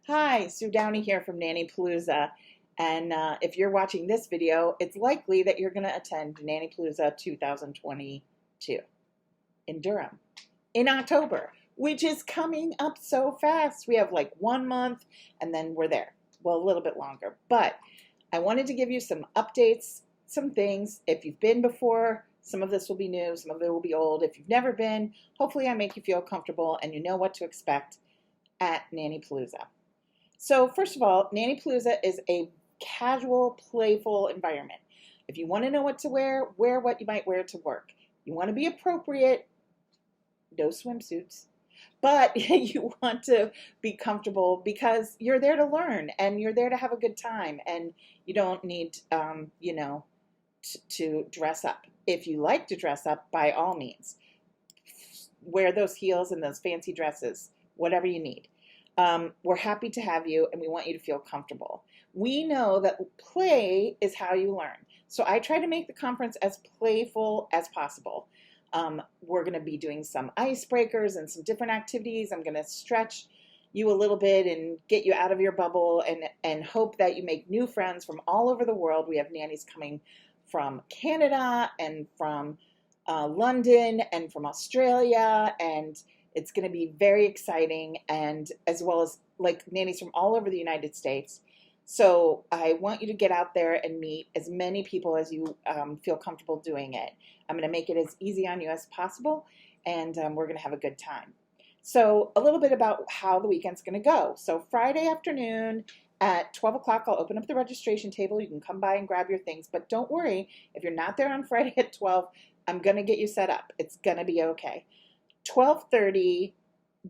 Hi, Sue Downey here from Nannypalooza. And if you're watching this video, it's likely that you're going to attend Nannypalooza 2022 in Durham in October, which is coming up so fast. We have like 1 month and then we're there. Well, a little bit longer. But I wanted to give you some updates, some things. If you've been before, some of this will be new, some of it will be old. If you've never been, hopefully I make you feel comfortable and you know what to expect at Nannypalooza. So first of all, Nannypalooza is a casual, playful environment. If you want to know what to wear, wear what you might wear to work. You want to be appropriate, no swimsuits, but you want to be comfortable because you're there to learn and you're there to have a good time, and you don't need, to dress up. If you like to dress up, by all means, wear those heels and those fancy dresses, whatever you need. We're happy to have you and we want you to feel comfortable. We know that play is how you learn. So I try to make the conference as playful as possible. We're going to be doing some icebreakers and some different activities. I'm going to stretch you a little bit and get you out of your bubble and hope that you make new friends from all over the world. We have nannies coming from Canada and from London and from Australia, and it's going to be very exciting, and as well as like nannies from all over the United States. So I want you to get out there and meet as many people as you feel comfortable doing it. I'm going to make it as easy on you as possible, and we're going to have a good time. So a little bit about how the weekend's going to go. So Friday afternoon at 12 o'clock, I'll open up the registration table. You can come by and grab your things, but don't worry, if you're not there on Friday at 12, I'm going to get you set up. It's going to be okay. 12:30,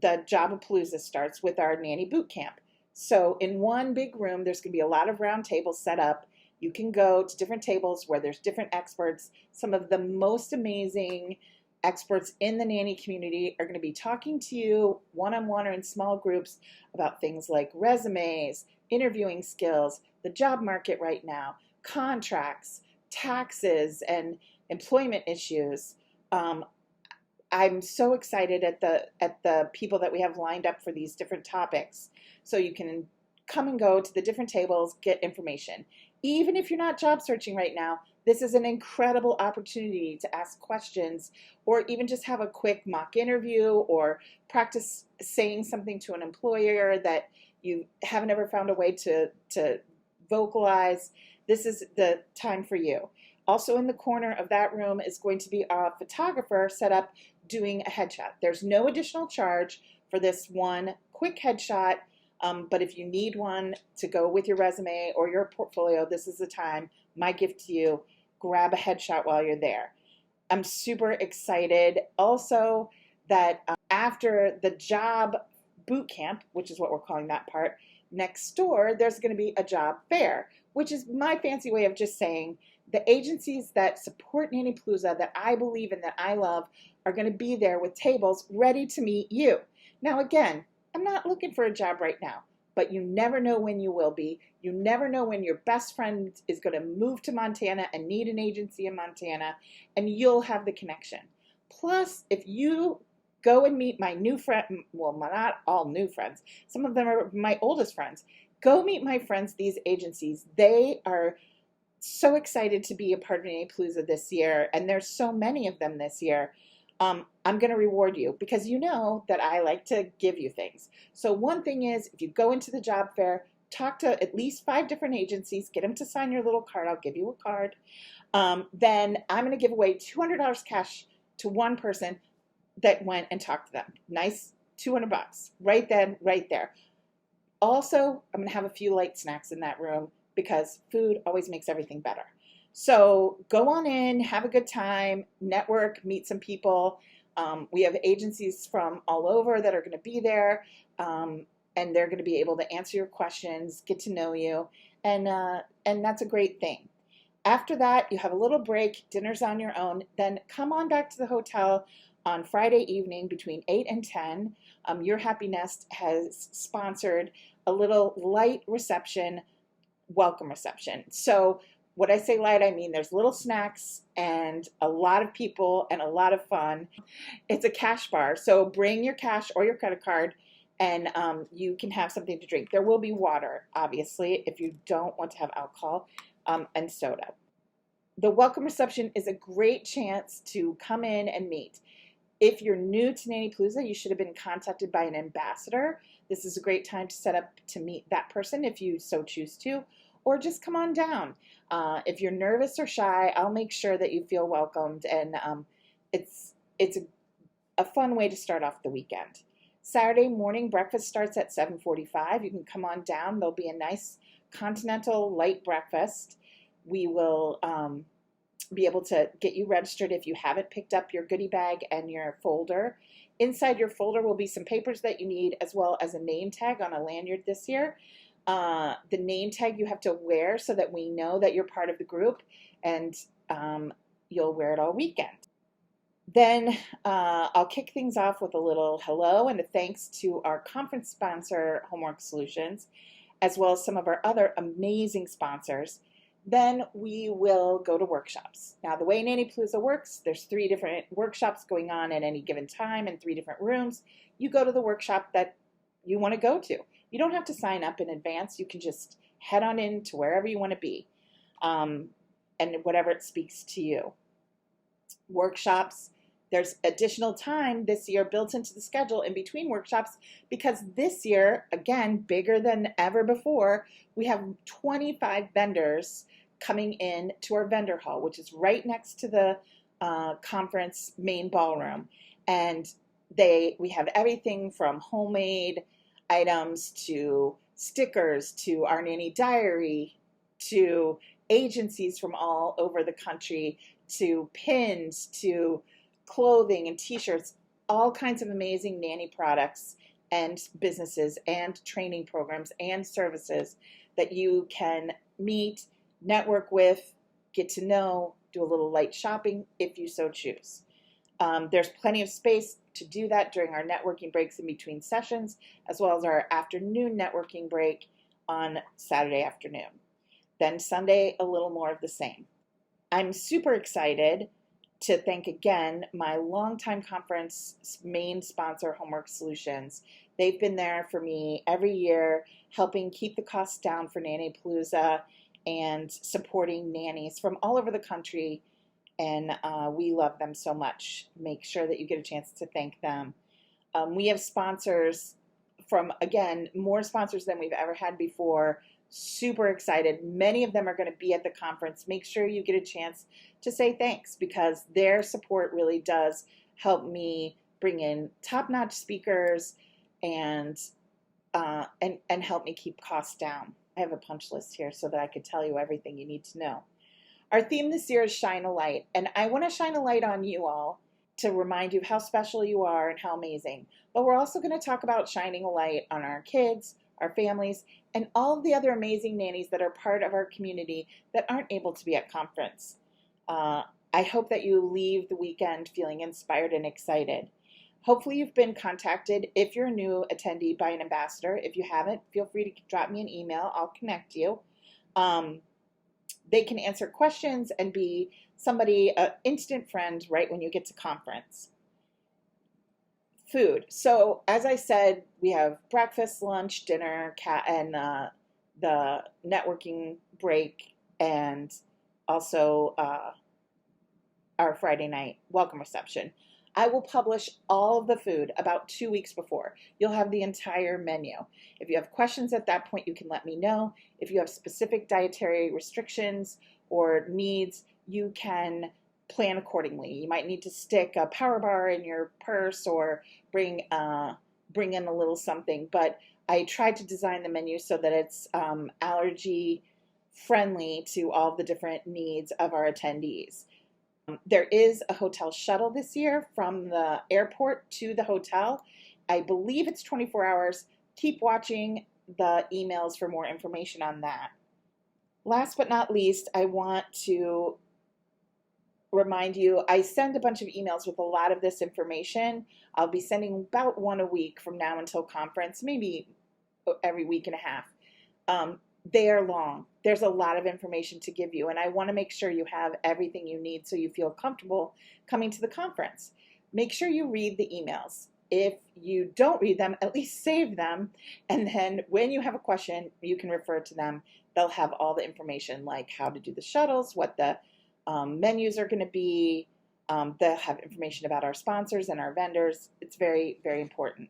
the Jobapalooza starts with our nanny boot camp. So in one big room, there's going to be a lot of round tables set up. You can go to different tables where there's different experts. Some of the most amazing experts in the nanny community are going to be talking to you one-on-one or in small groups about things like resumes, interviewing skills, the job market right now, contracts, taxes, and employment issues. I'm so excited at the people that we have lined up for these different topics. So you can come and go to the different tables, get information. Even if you're not job searching right now, this is an incredible opportunity to ask questions or even just have a quick mock interview or practice saying something to an employer that you haven't ever found a way to vocalize. This is the time for you. Also in the corner of that room is going to be a photographer set up doing a headshot. There's no additional charge for this one quick headshot, but if you need one to go with your resume or your portfolio, this is the time. My gift to you, grab a headshot while you're there. I'm super excited also that after the job boot camp, which is what we're calling that part, next door, there's going to be a job fair, which is my fancy way of just saying the agencies that support Nannypalooza, that I believe in, that I love, are going to be there with tables ready to meet you. Now, again, I'm not looking for a job right now, but you never know when you will be. You never know when your best friend is going to move to Montana and need an agency in Montana, and you'll have the connection. Plus, if you go and meet my new friend, well, not all new friends, some of them are my oldest friends. Go meet my friends, these agencies. They are so excited to be a part of Nannypalooza this year, and there's so many of them this year. I'm going to reward you because you know that I like to give you things. So one thing is, if you go into the job fair, talk to at least 5 different agencies, get them to sign your little card. I'll give you a card. Then I'm going to give away $200 cash to one person that went and talked to them. Nice $200 right then, right there. Also, I'm going to have a few light snacks in that room because food always makes everything better. So go on in, have a good time, network, meet some people. We have agencies from all over that are going to be there, and they're going to be able to answer your questions, get to know you, and that's a great thing. After that, you have a little break, dinner's on your own, then come on back to the hotel on Friday evening between 8 and 10. Your Happy Nest has sponsored a little light reception, welcome reception. So what I say light, I mean there's little snacks and a lot of people and a lot of fun. It's a cash bar, so bring your cash or your credit card and you can have something to drink. There will be water, obviously, if you don't want to have alcohol, and soda. The welcome reception is a great chance to come in and meet. If you're new to Nannypalooza, you should have been contacted by an ambassador. This is a great time to set up to meet that person if you so choose to, or just come on down. If you're nervous or shy, I'll make sure that you feel welcomed, and it's a fun way to start off the weekend. Saturday morning breakfast starts at 7:45. You can come on down. There'll be a nice continental light breakfast. We will be able to get you registered if you haven't picked up your goodie bag and your folder. Inside your folder will be some papers that you need, as well as a name tag on a lanyard this year. The name tag you have to wear so that we know that you're part of the group, and you'll wear it all weekend. Then I'll kick things off with a little hello and a thanks to our conference sponsor, Homework Solutions, as well as some of our other amazing sponsors. Then we will go to workshops. Now, the way Nannypalooza works, there's 3 different workshops going on at any given time in 3 different rooms. You go to the workshop that you want to go to. You don't have to sign up in advance. You can just head on in to wherever you want to be, and whatever it speaks to you. Workshops, there's additional time this year built into the schedule in between workshops, because this year, again, bigger than ever before, we have 25 vendors coming in to our vendor hall, which is right next to the conference main ballroom. And we have everything from homemade items to stickers to our nanny diary to agencies from all over the country to pins to clothing and t-shirts, all kinds of amazing nanny products and businesses and training programs and services that you can meet, network with, get to know, do a little light shopping if you so choose. There's plenty of space to do that during our networking breaks in between sessions, as well as our afternoon networking break on Saturday afternoon. Then Sunday, a little more of the same. I'm super excited to thank again my longtime conference main sponsor, Homework Solutions. They've been there for me every year, helping keep the costs down for Nannypalooza and supporting nannies from all over the country. And we love them so much. Make sure that you get a chance to thank them. We have sponsors from, again, more sponsors than we've ever had before. Super excited. Many of them are going to be at the conference. Make sure you get a chance to say thanks, because their support really does help me bring in top-notch speakers and help me keep costs down. I have a punch list here so that I could tell you everything you need to know. Our theme this year is Shine a Light, and I want to shine a light on you all to remind you how special you are and how amazing. But we're also going to talk about shining a light on our kids, our families, and all of the other amazing nannies that are part of our community that aren't able to be at conference. I hope that you leave the weekend feeling inspired and excited. Hopefully you've been contacted if you're a new attendee by an ambassador. If you haven't, feel free to drop me an email. I'll connect you. They can answer questions and be somebody, an instant friend right when you get to conference. Food. So as I said, we have breakfast, lunch, dinner, and the networking break, and also our Friday night welcome reception. I will publish all of the food about 2 weeks before. You'll have the entire menu. If you have questions at that point, you can let me know. If you have specific dietary restrictions or needs, you can plan accordingly. You might need to stick a power bar in your purse or bring in a little something, but I tried to design the menu so that it's allergy friendly to all the different needs of our attendees. There is a hotel shuttle this year from the airport to the hotel. I believe it's 24 hours. Keep watching the emails for more information on that. Last but not least, I want to remind you, I send a bunch of emails with a lot of this information. I'll be sending about 1 a week from now until conference, maybe every week and a half. They are long. There's a lot of information to give you, and I want to make sure you have everything you need so you feel comfortable coming to the conference. Make sure you read the emails. If you don't read them, at least save them. And then when you have a question, you can refer to them. They'll have all the information, like how to do the shuttles, what the menus are going to be. They'll have information about our sponsors and our vendors. It's very, very important.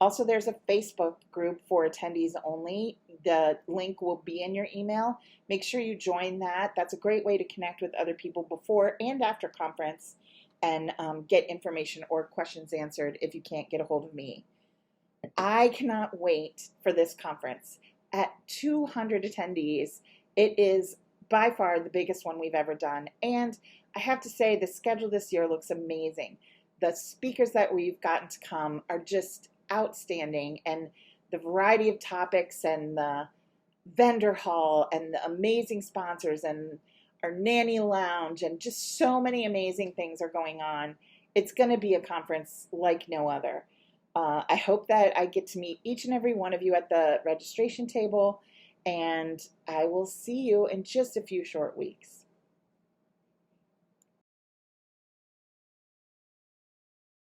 Also, there's a Facebook group for attendees only. The link will be in your email. Make sure you join that. That's a great way to connect with other people before and after conference and get information or questions answered if you can't get a hold of me. I cannot wait for this conference. At 200 attendees, it is by far the biggest one we've ever done. And I have to say, the schedule this year looks amazing. The speakers that we've gotten to come are just outstanding, and the variety of topics and the vendor hall and the amazing sponsors and our nanny lounge and just so many amazing things are going on. It's going to be a conference like no other. I hope that I get to meet each and every one of you at the registration table, and I will see you in just a few short weeks.